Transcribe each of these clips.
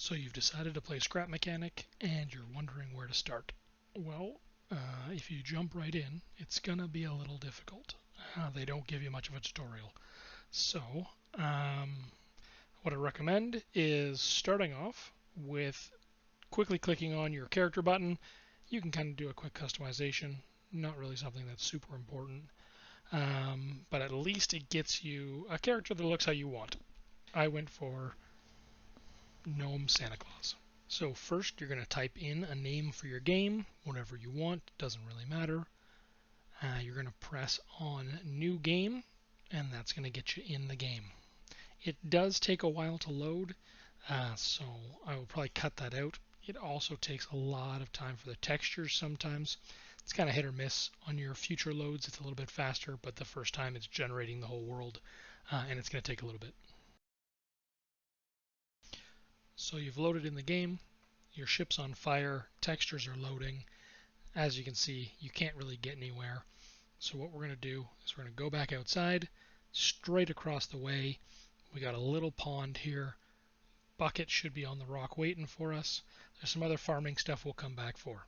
So you've decided to play Scrap Mechanic and you're wondering where to start. Well, if you jump right in, it's gonna be a little difficult. They don't give you much of a tutorial. So, what I recommend is starting off with quickly clicking on your character button. You can kind of do a quick customization, not really something that's super important, but at least it gets you a character that looks how you want. I went for Gnome Santa Claus. So first you're going to type in a name for your game, whatever you want, doesn't really matter. You're going to press on New Game, and that's going to get you in the game. It does take a while to load, so I will probably cut that out. It also takes a lot of time for the textures sometimes. It's kind of hit or miss. On your future loads it's a little bit faster, but the first time it's generating the whole world, and it's going to take a little bit. So you've loaded in the game, your ship's on fire, textures are loading. As you can see, you can't really get anywhere. So what we're going to do is we're going to go back outside, straight across the way. We got a little pond here. Bucket should be on the rock waiting for us. There's some other farming stuff we'll come back for.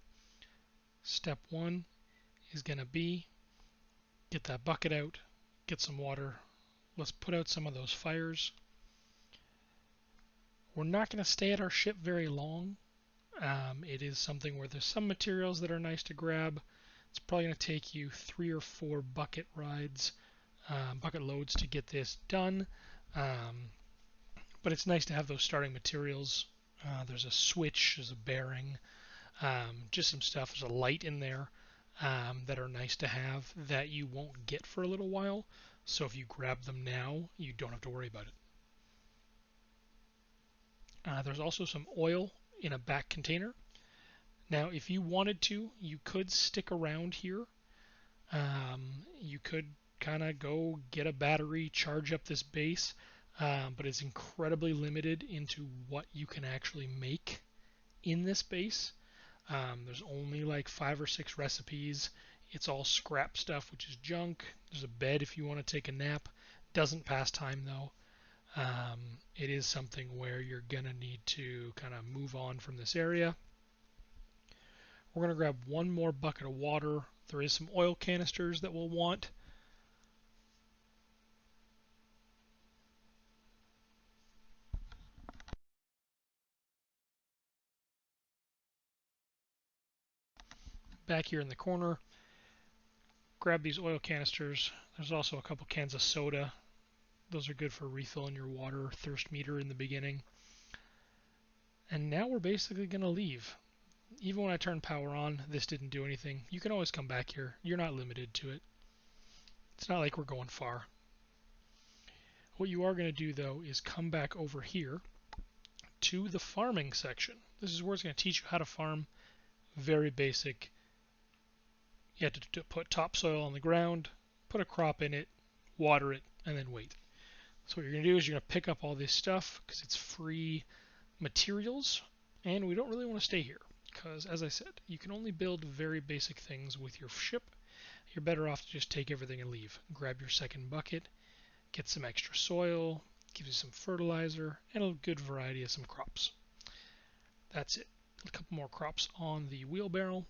Step one is going to be get that bucket out, get some water. Let's put out some of those fires. We're not going to stay at our ship very long. It is something where there's some materials that are nice to grab. It's probably going to take you 3 or 4 bucket rides, bucket loads to get this done. But it's nice to have those starting materials. There's a switch, there's a bearing, just some stuff. There's a light in there that are nice to have that you won't get for a little while. So if you grab them now, you don't have to worry about it. There's also some oil in a back container. Now, if you wanted to, you could stick around here. You could kind of go get a battery, charge up this base, but it's incredibly limited into what you can actually make in this base. There's only like 5 or 6 recipes. It's all scrap stuff, which is junk. There's a bed if you want to take a nap. Doesn't pass time though. It is something where you're gonna need to kind of move on from this area. We're going to grab one more bucket of water. There is some oil canisters that we'll want. Back here in the corner, grab these oil canisters. There's also a couple cans of soda. Those are good for refilling your water thirst meter in the beginning. And now we're basically going to leave. Even when I turn power on, this didn't do anything. You can always come back here. You're not limited to it. It's not like we're going far. What you are going to do though is come back over here to the farming section. This is where it's going to teach you how to farm. Very basic. You have to put topsoil on the ground, put a crop in it, water it, and then wait. So what you're going to do is you're going to pick up all this stuff because it's free materials, and we don't really want to stay here because, as I said, you can only build very basic things with your ship. You're better off to just take everything and leave. Grab your second bucket, get some extra soil, gives you some fertilizer, and a good variety of some crops. That's it. A couple more crops on the wheelbarrow.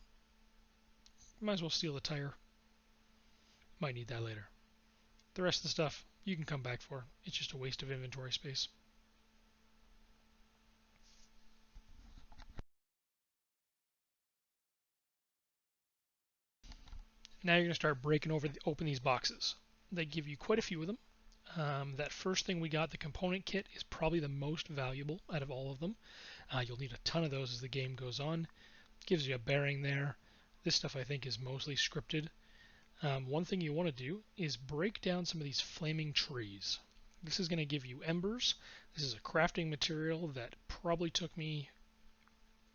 Might as well steal the tire. Might need that later. The rest of the stuff you can come back for. It's just a waste of inventory space. Now you're going to start breaking open these boxes. They give you quite a few of them. That first thing we got, the component kit, is probably the most valuable out of all of them. You'll need a ton of those as the game goes on. It gives you a bearing there. This stuff I think is mostly scripted. One thing you want to do is break down some of these flaming trees. This is going to give you embers. This is a crafting material that probably took me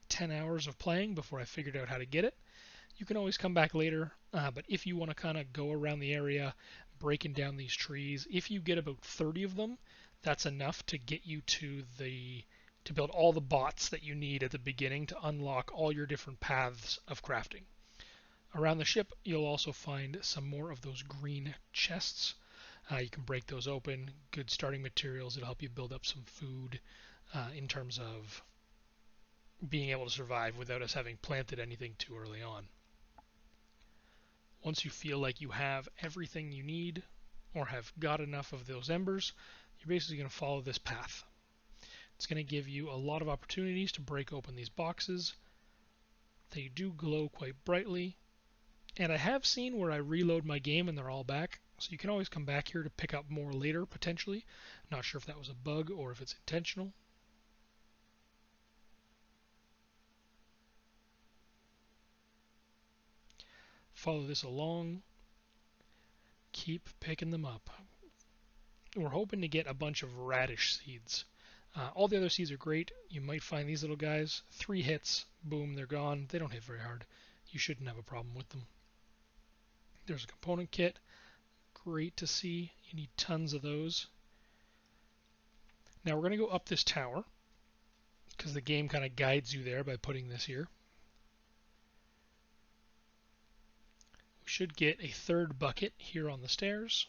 10 hours of playing before I figured out how to get it. You can always come back later, but if you want to kind of go around the area breaking down these trees, if you get about 30 of them, that's enough to get you to build all the bots that you need at the beginning to unlock all your different paths of crafting. Around the ship, you'll also find some more of those green chests. You can break those open. Good starting materials. It'll help you build up some food in terms of being able to survive without us having planted anything too early on. Once you feel like you have everything you need or have got enough of those embers, you're basically going to follow this path. It's going to give you a lot of opportunities to break open these boxes. They do glow quite brightly, and I have seen where I reload my game and they're all back, so you can always come back here to pick up more later, potentially. Not sure if that was a bug or if it's intentional. Follow this along. Keep picking them up. We're hoping to get a bunch of radish seeds. All the other seeds are great. You might find these little guys. 3 hits, boom, they're gone. They don't hit very hard. You shouldn't have a problem with them. There's a component kit. Great to see. You need tons of those. Now we're going to go up this tower because the game kind of guides you there by putting this here. We should get a 3rd bucket here on the stairs.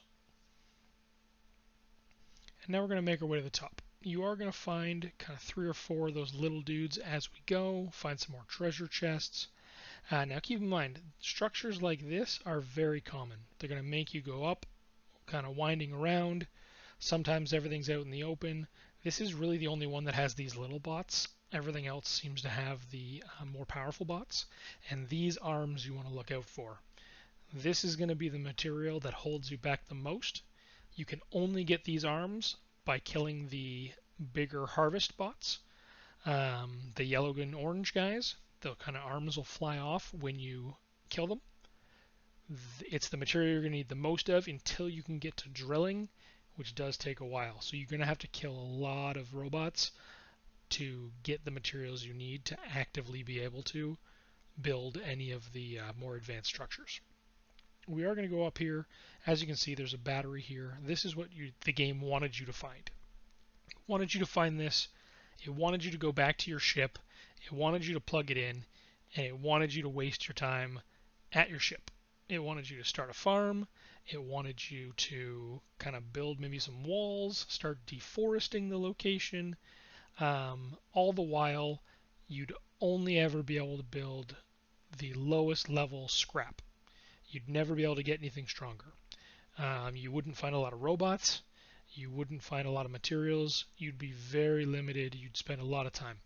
And now we're going to make our way to the top. You are going to find kind of 3 or 4 of those little dudes as we go, find some more treasure chests. Now keep in mind, structures like this are very common. They're going to make you go up, kind of winding around. Sometimes everything's out in the open. This is really the only one that has these little bots. Everything else seems to have the more powerful bots. And these arms you want to look out for. This is going to be the material that holds you back the most. You can only get these arms by killing the bigger harvest bots, the yellow and orange guys. The kind of arms will fly off when you kill them. It's the material you're going to need the most of until you can get to drilling, which does take a while. So you're going to have to kill a lot of robots to get the materials you need to actively be able to build any of the more advanced structures. We are going to go up here. As you can see, there's a battery here. This is what the game wanted you to find. It wanted you to find this. It wanted you to go back to your ship. It wanted you to plug it in. And it wanted you to waste your time at your ship. It wanted you to start a farm. It wanted you to kind of build maybe some walls, start deforesting the location. All the while, you'd only ever be able to build the lowest level scrap. You'd never be able to get anything stronger. You wouldn't find a lot of robots. You wouldn't find a lot of materials. You'd be very limited. You'd spend a lot of time.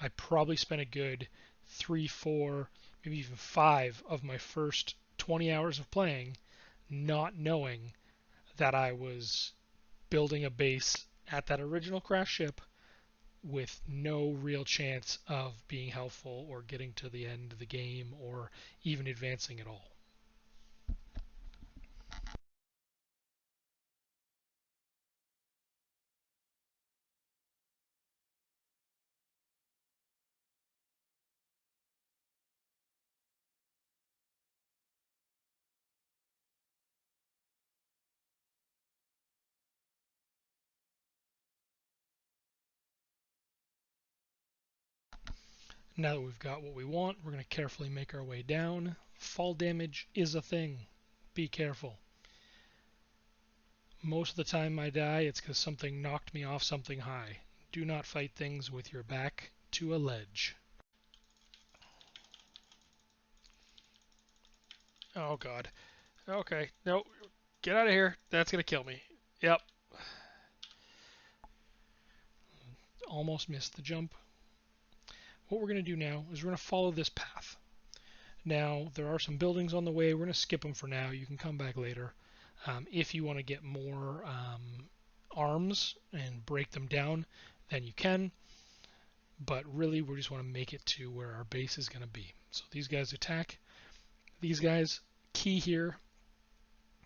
I probably spent a good 3, 4, maybe even 5 of my first 20 hours of playing not knowing that I was building a base at that original crash ship with no real chance of being helpful or getting to the end of the game or even advancing at all. Now that we've got what we want, we're going to carefully make our way down. Fall damage is a thing. Be careful. Most of the time I die, it's because something knocked me off something high. Do not fight things with your back to a ledge. Oh god. Okay, no, get out of here. That's going to kill me. Yep. Almost missed the jump. What we're going to do now is we're going to follow this path. Now, there are some buildings on the way. We're going to skip them for now. You can come back later. If you want to get more arms and break them down, then you can. But really, we just want to make it to where our base is going to be. So these guys attack. These guys, key here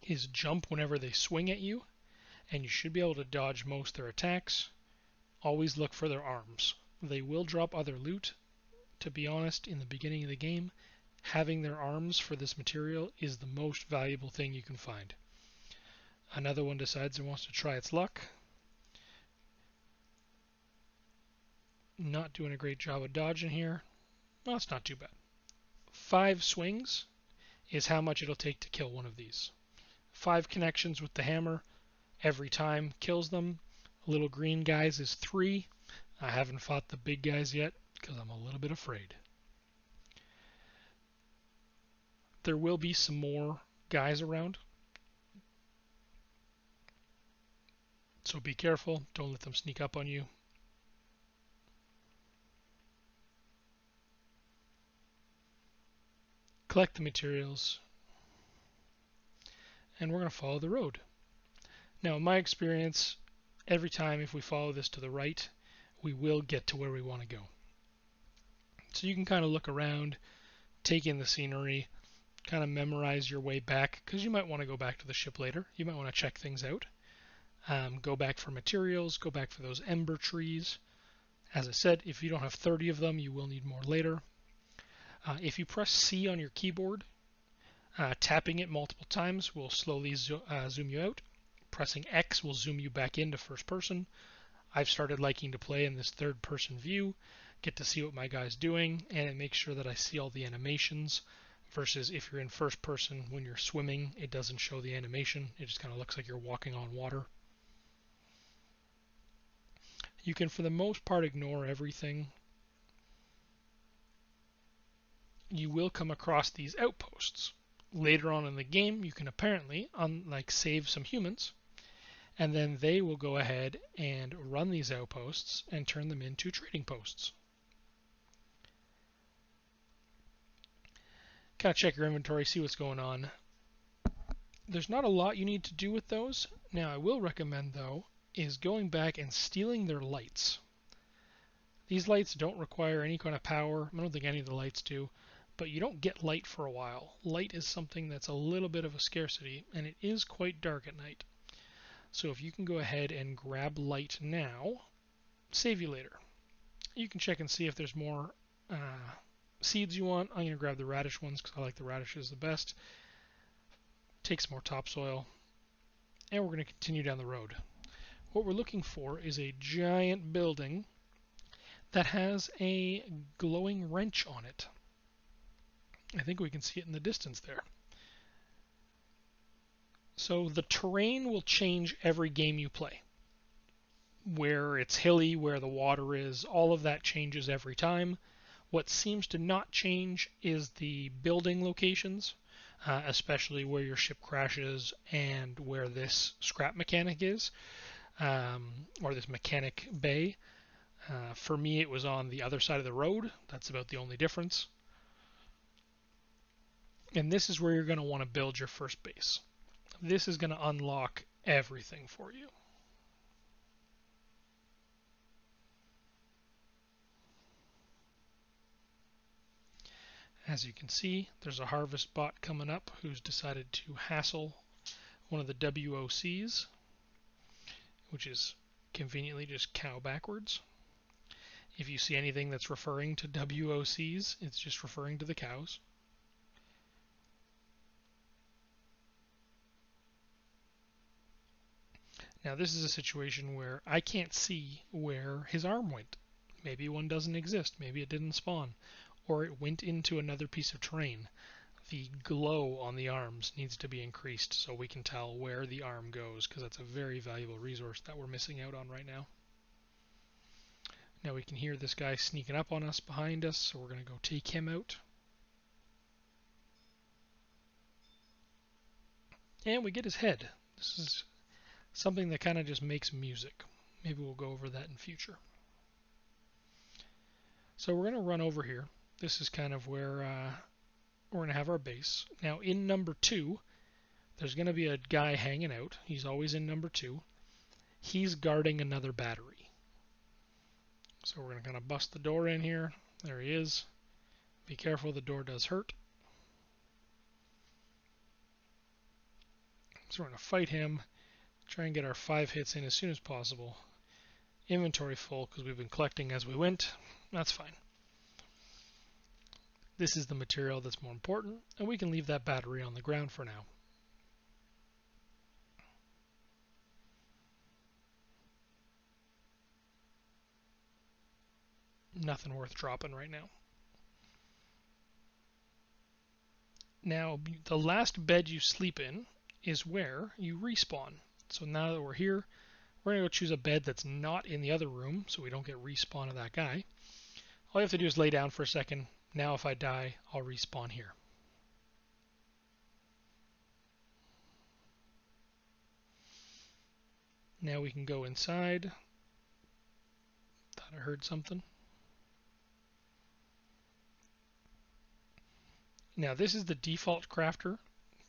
is jump whenever they swing at you, and you should be able to dodge most their attacks. Always look for their arms. They will drop other loot. To be honest, in the beginning of the game, having their arms for this material is the most valuable thing you can find. Another one decides it wants to try its luck. Not doing a great job of dodging here. Well, it's not too bad. 5 swings is how much it'll take to kill one of these. 5 connections with the hammer every time kills them. Little green guys is 3. I haven't fought the big guys yet. because I'm a little bit afraid. There will be some more guys around, so be careful. Don't let them sneak up on you. Collect the materials, and we're going to follow the road. Now, in my experience, every time if we follow this to the right, we will get to where we want to go. So you can kind of look around, take in the scenery, kind of memorize your way back, because you might want to go back to the ship later. You might want to check things out. Go back for materials, go back for those ember trees. As I said, if you don't have 30 of them, you will need more later. If you press C on your keyboard, tapping it multiple times will slowly zoom you out. Pressing X will zoom you back into first person. I've started liking to play in this third person view, get to see what my guy's doing, and it makes sure that I see all the animations, versus if you're in first person when you're swimming, it doesn't show the animation. It just kind of looks like you're walking on water. You can, for the most part, ignore everything. You will come across these outposts. Later on in the game, you can apparently save some humans, and then they will go ahead and run these outposts and turn them into trading posts. Kind of check your inventory, see what's going on. There's not a lot you need to do with those. Now, I will recommend, though, is going back and stealing their lights. These lights don't require any kind of power. I don't think any of the lights do. But you don't get light for a while. Light is something that's a little bit of a scarcity, and it is quite dark at night. So if you can go ahead and grab light now, save you later. You can check and see if there's more seeds you want. I'm going to grab the radish ones because I like the radishes the best. Take some more topsoil, and we're going to continue down the road. What we're looking for is a giant building that has a glowing wrench on it. I think we can see it in the distance there. So the terrain will change every game you play. Where it's hilly, where the water is, all of that changes every time. What seems to not change is the building locations, especially where your ship crashes and where this scrap mechanic is, or this mechanic bay. For me, it was on the other side of the road. That's about the only difference. And this is where you're going to want to build your first base. This is going to unlock everything for you. As you can see, there's a harvest bot coming up who's decided to hassle one of the WOCs, which is conveniently just cow backwards. If you see anything that's referring to WOCs, it's just referring to the cows. Now this is a situation where I can't see where his arm went. Maybe one doesn't exist, maybe it didn't spawn, or it went into another piece of terrain. The glow on the arms needs to be increased so we can tell where the arm goes, because that's a very valuable resource that we're missing out on right now. Now we can hear this guy sneaking up on us behind us, so we're going to go take him out. And we get his head. This is something that kind of just makes music. Maybe we'll go over that in future. So we're going to run over here. This is kind of where we're going to have our base. Now in number 2, there's going to be a guy hanging out. He's always in number 2. He's guarding another battery. So we're going to kind of bust the door in here. There he is. Be careful, the door does hurt. So we're going to fight him. Try and get our 5 hits in as soon as possible. Inventory full because we've been collecting as we went. That's fine. This is the material that's more important, and we can leave that battery on the ground for now. Nothing worth dropping right now. Now, the last bed you sleep in is where you respawn. So now that we're here, we're going to go choose a bed that's not in the other room so we don't get respawn of that guy. All you have to do is lay down for a second. Now if I die, I'll respawn here. Now we can go inside. Thought I heard something. Now this is the default crafter,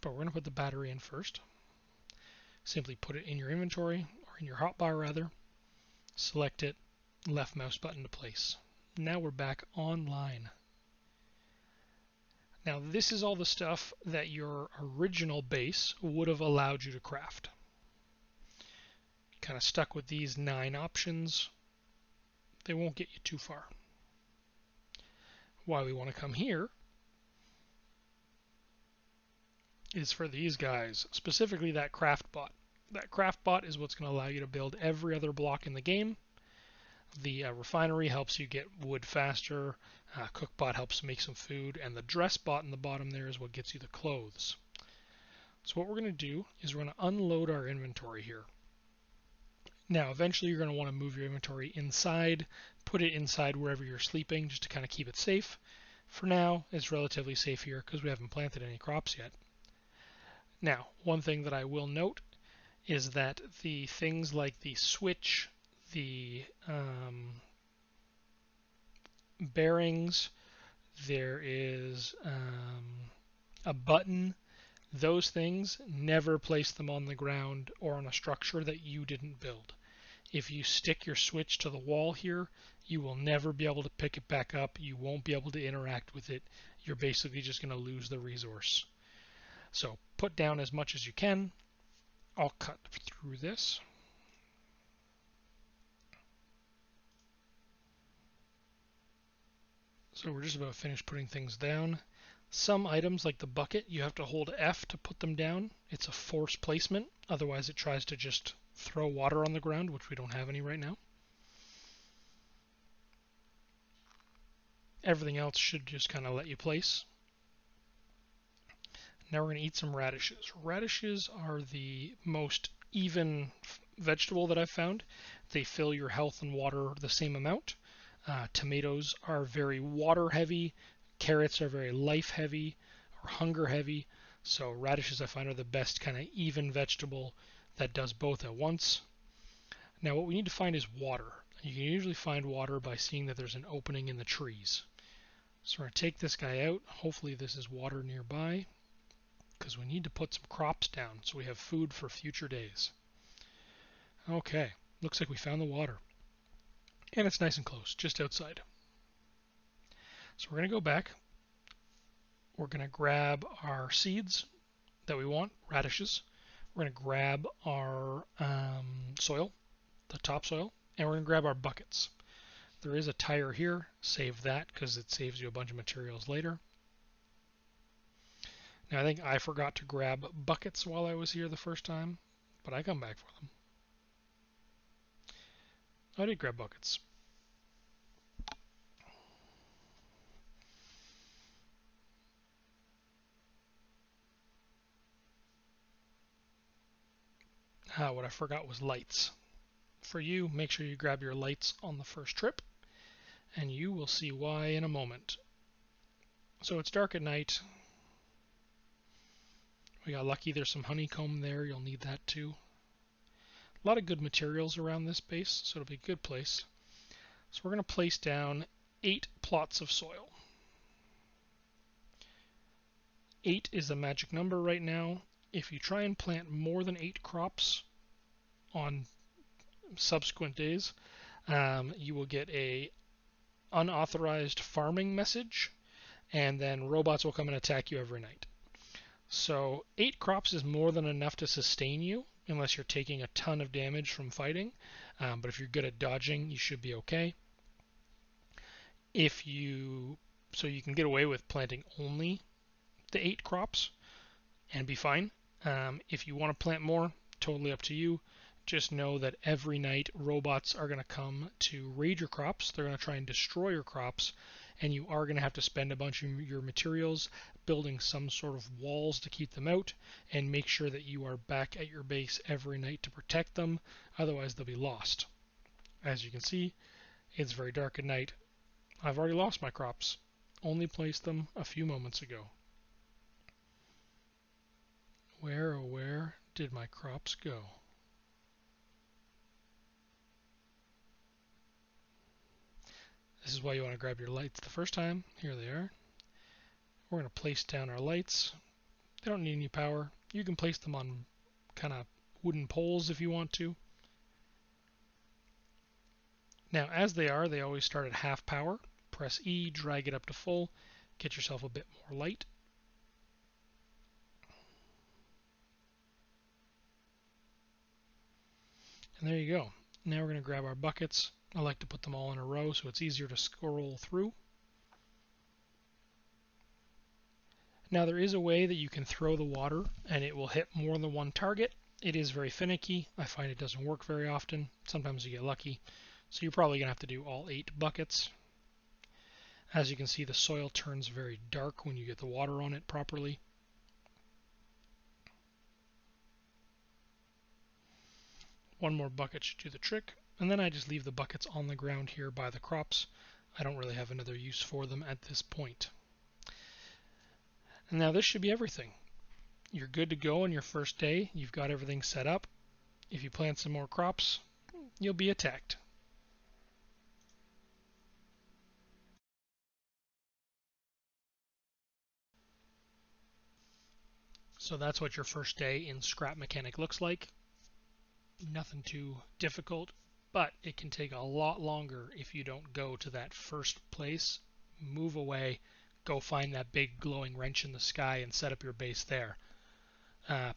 but we're going to put the battery in first. Simply put it in your inventory, or in your hotbar rather. Select it, left mouse button to place. Now we're back online. Now this is all the stuff that your original base would have allowed you to craft. Kind of stuck with these 9 options. They won't get you too far. Why we want to come here is for these guys, specifically that craft bot. That craft bot is what's going to allow you to build every other block in the game. The refinery helps you get wood faster, cookbot helps make some food, and the dress bot in the bottom there is what gets you the clothes. So what we're going to do is we're going to unload our inventory here. Now eventually you're going to want to move your inventory inside, put it inside wherever you're sleeping just to kind of keep it safe. For now it's relatively safe here because we haven't planted any crops yet. Now one thing that I will note is that the things like the switch, the bearings, there is a button, those things, never place them on the ground or on a structure that you didn't build. If you stick your switch to the wall here, you will never be able to pick it back up. You won't be able to interact with it. You're basically just going to lose the resource. So put down as much as you can. I'll cut through this. So we're just about finished putting things down. Some items like the bucket, you have to hold F to put them down. It's a force placement, otherwise it tries to just throw water on the ground, which we don't have any right now. Everything else should just kind of let you place. Now we're going to eat some radishes. Radishes are the most even vegetable that I've found. They fill your health and water the same amount. Tomatoes are very water heavy. Carrots are very life heavy or hunger heavy. So radishes I find are the best kind of even vegetable that does both at once. Now what we need to find is water. You can usually find water by seeing that there's an opening in the trees. So we're going to take this guy out. Hopefully this is water nearby, because we need to put some crops down so we have food for future days. Okay, looks like we found the water. And it's nice and close, just outside. So we're going to go back. We're going to grab our seeds that we want, radishes. We're going to grab our soil, the topsoil, and we're going to grab our buckets. There is a tire here. Save that because it saves you a bunch of materials later. Now I think I forgot to grab buckets while I was here the first time, but I come back for them. I did grab buckets. What I forgot was lights. For you, make sure you grab your lights on the first trip, and you will see why in a moment. So it's dark at night. We got lucky there's some honeycomb there. You'll need that too. A lot of good materials around this base, so it'll be a good place. So we're going to place down 8 plots of soil. 8 is the magic number right now. If you try and plant more than 8 crops on subsequent days, you will get a unauthorized farming message, and then robots will come and attack you every night. So 8 crops is more than enough to sustain you, unless you're taking a ton of damage from fighting. But if you're good at dodging, you should be okay. So you can get away with planting only the 8 crops and be fine. If you want to plant more, totally up to you. Just know that every night robots are going to come to raid your crops. They're going to try and destroy your crops, and you are going to have to spend a bunch of your materials building some sort of walls to keep them out, and make sure that you are back at your base every night to protect them. Otherwise they'll be lost. As you can see, it's very dark at night. I've already lost my crops. Only placed them a few moments ago. Where, oh where did my crops go? This is why you want to grab your lights the first time. Here they are. We're going to place down our lights. They don't need any power. You can place them on kind of wooden poles if you want to. Now, as they always start at half power. Press E, drag it up to full, get yourself a bit more light. And there you go. Now we're going to grab our buckets. I like to put them all in a row so it's easier to scroll through. Now there is a way that you can throw the water and it will hit more than one target. It is very finicky. I find it doesn't work very often. Sometimes you get lucky. So you're probably going to have to do all 8 buckets. As you can see, the soil turns very dark when you get the water on it properly. One more bucket should do the trick. And then I just leave the buckets on the ground here by the crops. I don't really have another use for them at this point. And now this should be everything. You're good to go on your first day. You've got everything set up. If you plant some more crops, you'll be attacked. So that's what your first day in Scrap Mechanic looks like. Nothing too difficult, but it can take a lot longer if you don't go to that first place, move away, go find that big glowing wrench in the sky and set up your base there.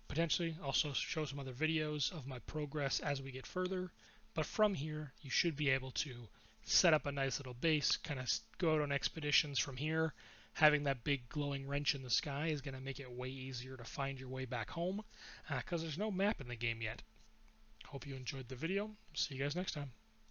Potentially also show some other videos of my progress as we get further, but from here you should be able to set up a nice little base, kind of go out on expeditions from here. Having that big glowing wrench in the sky is going to make it way easier to find your way back home because there's no map in the game yet. Hope you enjoyed the video. See you guys next time.